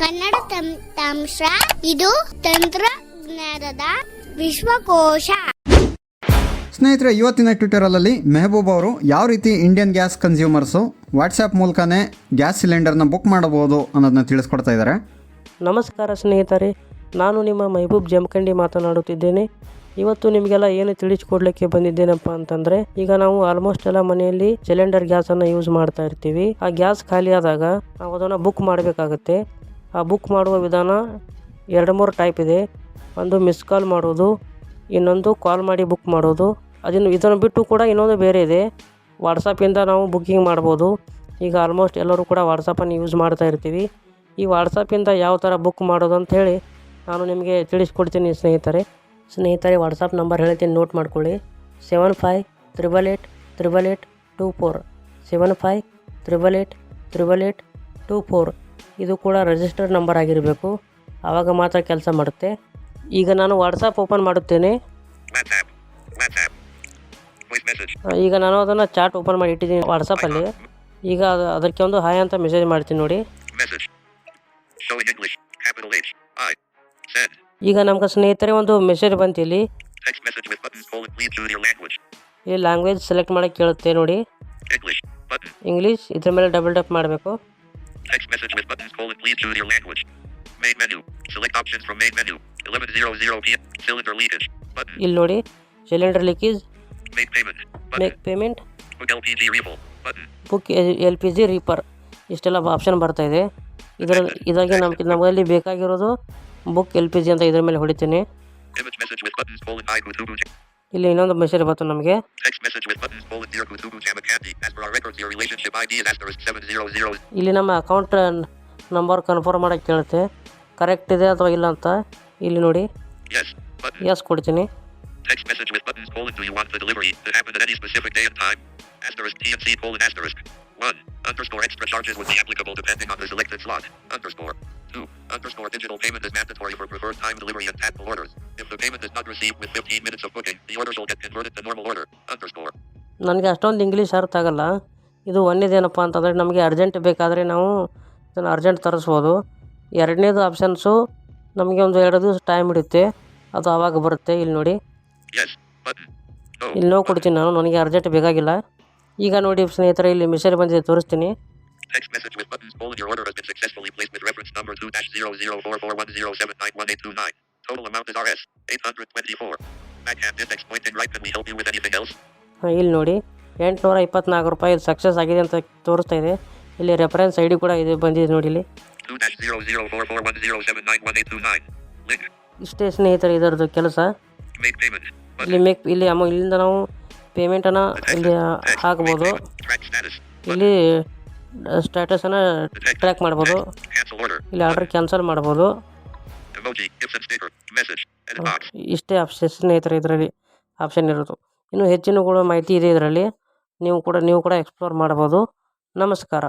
ಕನ್ನಡ ತಂತ್ರಾಂಶ ಇದು ತಂತ್ರಜ್ಞಾನದ ವಿಶ್ವಕೋಶ. ಸ್ನೇಹಿತರೆ, ಇವತ್ತಿನ ಟ್ವಿಟರಲ್ಲಿ ಮೆಹಬೂಬ್ ಅವರು ಯಾವ ರೀತಿ ಇಂಡಿಯನ್ ಗ್ಯಾಸ್ ಕನ್ಸ್ಯೂಮರ್ಸು ವಾಟ್ಸಪ್ ಮೂಲಕನೇ ಗ್ಯಾಸ್ ಸಿಲಿಂಡರ್ನ ಬುಕ್ ಮಾಡಬಹುದು ಅನ್ನೋದನ್ನ ತಿಳಿಸ್ಕೊಡ್ತಾ ಇದ್ದಾರೆ. ನಮಸ್ಕಾರ ಸ್ನೇಹಿತರೆ, ನಾನು ನಿಮ್ಮ ಮೆಹಬೂಬ್ ಜಮಖಂಡಿ ಮಾತನಾಡುತ್ತಿದ್ದೇನೆ. ಇವತ್ತು ನಿಮಗೆಲ್ಲ ಏನು ತಿಳಿಸ್ಕೊಡ್ಲಿಕ್ಕೆ ಬಂದಿದ್ದೇನಪ್ಪ ಅಂತಂದರೆ, ಈಗ ನಾವು ಆಲ್ಮೋಸ್ಟ್ ಎಲ್ಲ ಮನೆಯಲ್ಲಿ ಸಿಲಿಂಡರ್ ಗ್ಯಾಸನ್ನು ಯೂಸ್ ಮಾಡ್ತಾ ಇರ್ತೀವಿ. ಆ ಗ್ಯಾಸ್ ಖಾಲಿ ಆದಾಗ ನಾವು ಅದನ್ನು ಬುಕ್ ಮಾಡಬೇಕಾಗುತ್ತೆ. ಆ ಬುಕ್ ಮಾಡುವ ವಿಧಾನ 2-3 ಟೈಪ್ ಇದೆ. ಒಂದು ಮಿಸ್ ಕಾಲ್ ಮಾಡೋದು, ಇನ್ನೊಂದು ಕಾಲ್ ಮಾಡಿ ಬುಕ್ ಮಾಡೋದು. ಇದನ್ನು ಬಿಟ್ಟು ಕೂಡ ಇನ್ನೊಂದು ಬೇರೆ ಇದೆ, ವಾಟ್ಸಪ್ಪಿಂದ ನಾವು ಬುಕ್ಕಿಂಗ್ ಮಾಡ್ಬೋದು. ಈಗ ಆಲ್ಮೋಸ್ಟ್ ಎಲ್ಲರೂ ಕೂಡ ವಾಟ್ಸಪ್ಪನ್ನು ಯೂಸ್ ಮಾಡ್ತಾ ಇರ್ತೀವಿ. ಈ ವಾಟ್ಸಪ್ಪಿಂದ ಯಾವ ಥರ ಬುಕ್ ಮಾಡೋದು ಅಂತ ಹೇಳಿ ನಾನು ನಿಮಗೆ ತಿಳಿಸ್ಕೊಡ್ತೀನಿ ಸ್ನೇಹಿತರೆ. ವಾಟ್ಸಪ್ ನಂಬರ್ ಹೇಳ್ತೀನಿ, ನೋಟ್ ಮಾಡ್ಕೊಳ್ಳಿ. 7588888824 7588888824. ಇದು ಕೂಡ ರಿಜಿಸ್ಟರ್ಡ್ ನಂಬರ್ ಆಗಿರಬೇಕು, ಆವಾಗ ಮಾತ್ರ ಕೆಲಸ ಮಾಡುತ್ತೆ. ಈಗ ನಾನು ವಾಟ್ಸಪ್ ಓಪನ್ ಮಾಡುತ್ತೇನೆ. ಈಗ ನಾನು ಅದನ್ನು ಚಾಟ್ ಓಪನ್ ಮಾಡಿ ಇಟ್ಟಿದ್ದೀನಿ ವಾಟ್ಸಪ್ಪಲ್ಲಿ. ಈಗ ಅದಕ್ಕೆ ಒಂದು ಹಾಯ್ ಅಂತ ಮೆಸೇಜ್ ಮಾಡ್ತೀನಿ ನೋಡಿ. ಈಗ ನಮ್ಗೆ ಸ್ನೇಹಿತರೆ ಒಂದು ಮೆಸೇಜ್ ಬಂತು. ಇಲ್ಲಿ ಲ್ಯಾಂಗ್ವೇಜ್ ಸೆಲೆಕ್ಟ್ ಮಾಡಕ್ಕೆ ಕೇಳುತ್ತೆ ನೋಡಿ, ಇಂಗ್ಲೀಷ್. ಇದ್ರ ಮೇಲೆ ಡಬಲ್ ಟಪ್ ಮಾಡಬೇಕು. ಇಲ್ಲಿ ನೋಡಿ, cylinder leakage, make payment, book LPG reaper, ಇಷ್ಟೆಲ್ಲ ಆಪ್ಷನ್ ಬರ್ತಾ ಇದೆ. ಇದಾಗಿ ನಮ್ಮಲ್ಲಿ ಬೇಕಾಗಿರೋದು ಬುಕ್ LPG ಅಂತ ಇದ್ರ ಮೇಲೆ ಹೊಡಿತೀನಿ. ಇಲ್ಲಿ ಇನ್ನೊಂದು ಮೆಸೇಜ್ ಬಂತು ನಮಗೆ. ಇಲ್ಲಿ ನಮ್ಮ ಅಕೌಂಟ್ ನಂಬರ್ ಕನ್ಫರ್ಮ್ ಮಾಡಕ್ಕೆ ಕೇಳುತ್ತೆ, ಕರೆಕ್ಟ್ ಇದೆ ಅಥವಾ ಇಲ್ಲ ಅಂತ. ಇಲ್ಲಿ ನೋಡಿ, ಎಸ್ ಕೊಡ್ತೀನಿ. Extra charges would be applicable depending on the selected slot. _2. Digital payment is mandatory for preferred time delivery and tactile orders. If the payment is not received with 15 minutes of booking, the orders will get converted to normal order. ನನಗೆ ಅಷ್ಟೊಂದು English ಅರ್ಥ ಆಗಲ್ಲ. ಇದು ಒಂದೇದೇನಪ್ಪ ಅಂತಂದರೆ, ನಮಗೆ urgent ಬೇಕಾದರೆ ನಾವು ಇದನ್ನು ಅರ್ಜೆಂಟ್ ತರಿಸ್ಬೋದು. ಎರಡನೇದು ಆಪ್ಷನ್ಸು ನಮಗೆ ಒಂದು 2 ದಿವಸ ಟೈಮ್ ಹಿಡಿಯುತ್ತೆ, ಅದು ಆವಾಗ ಬರುತ್ತೆ. ಇಲ್ಲಿ ನೋಡಿ, ಇಲ್ಲಿ ನೋವು ಕೊಡ್ತೀನಿ ನಾನು, ನನಗೆ ಅರ್ಜೆಂಟ್ ಬೇಕಾಗಿಲ್ಲ. ಈಗ ನೋಡಿ ಸ್ನೇಹಿತರೆ, ಇಲ್ಲಿ ಮೆಸೇಜ್ ಬಂದಿದೆ, ತೋರಿಸ್ತೀನಿ. ಇಲ್ಲಿ ನೋಡಿ, 824 ರೂಪಾಯಿ ಸಕ್ಸಸ್ ಆಗಿದೆ ಅಂತ ತೋರಿಸ್ತಾ ಇದೆ. ಇಲ್ಲಿ ರೆಫರೆನ್ಸ್ ID ಕೂಡ ಇದೆ, ಬಂದಿದೆ ನೋಡಿ ಇಲ್ಲಿ. ಇಷ್ಟೇ ಸ್ನೇಹಿತರೆ ಇದರದ್ದು ಕೆಲಸ. ಇಲ್ಲಿ ಇಲ್ಲಿಂದ ನಾವು ಪೇಮೆಂಟನ್ನು ಇಲ್ಲಿ ಹಾಕ್ಬೋದು. ಇಲ್ಲಿ ಸ್ಟೇಟಸನ್ನು ಟ್ರ್ಯಾಕ್ ಮಾಡ್ಬೋದು. ಇಲ್ಲಿ ಆರ್ಡರ್ ಕ್ಯಾನ್ಸಲ್ ಮಾಡ್ಬೋದು. ಇಷ್ಟೇ ಆಪ್ಷನ್ ಸ್ನೇಹಿತರೆ, ಇದರಲ್ಲಿ ಆಪ್ಷನ್ ಇರೋದು. ಇನ್ನೂ ಹೆಚ್ಚಿನ ಕೂಡ ಮಾಹಿತಿ ಇದೆ ಇದರಲ್ಲಿ, ನೀವು ಕೂಡ ಎಕ್ಸ್ಪ್ಲೋರ್ ಮಾಡ್ಬೋದು. ನಮಸ್ಕಾರ.